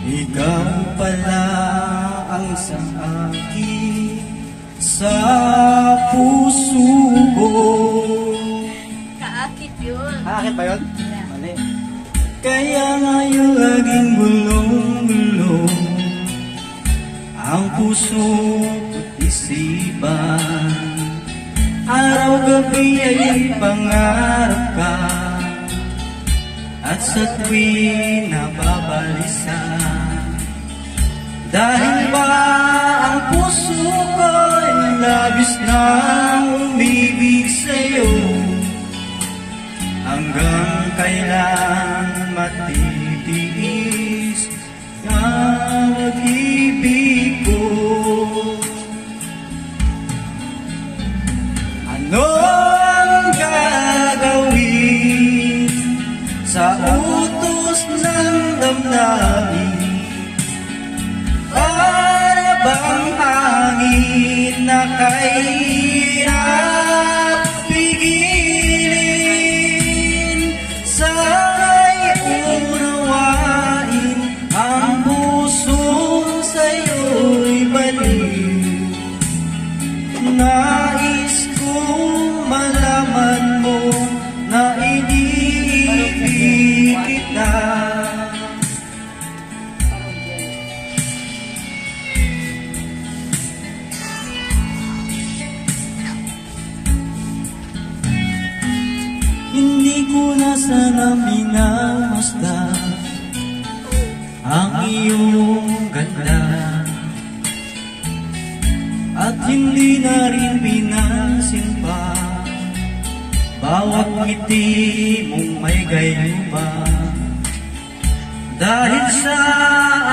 Ikaw pala ang sa akin, sa puso ko. Kaakit yun. Kaakit ba yun? Mali. Kaya ngayon laging bulong-bulong ang puso at isipan. Araw-gabi ay pangarap ka, at sa tuwing nababalisan. Dahil ba ang puso ko'y labis na umibig sa'yo, hanggang kailan matitiis ang pag-ibig ko? Ano ang gagawin sa utos ng damdamin? Para bang hangin na kahirap pigilin? Sana'y unawain ang pusong sa'yo'y baliw. Nais kong malaman mo na iniibig kita. Hindi ko na sana minamasdan ang iyong ganda, at hindi na rin pinansin pa bawat ngiti mong may gayuma. Dahil sa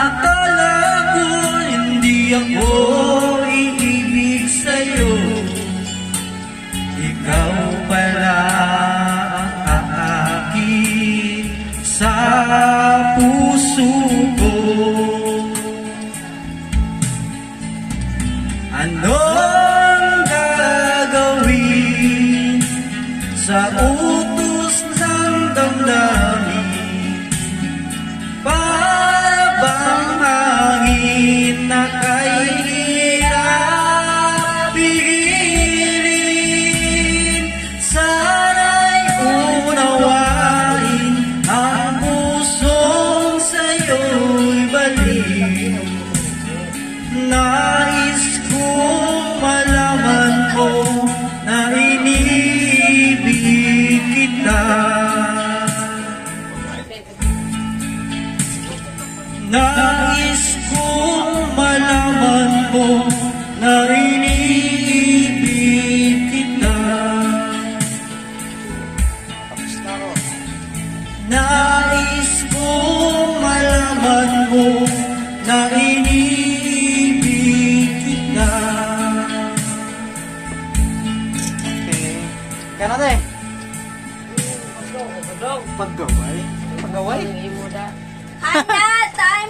akala ko hindi ako iibig sa'yo, ikaw pala ang aakit sa puso ko. Anong gagawin sa utos ng damdamin? Para bang hangin na kahirap pigilin? Sana'y unawain ang pusong sa'yo'y baliw. Nais kong malaman mo na iniibig kita. Nais kong malaman mo na iniibig kita. Nais kong malaman mo na iniibig kita. Kaya natin. Paggaway? Paggaway? Handa!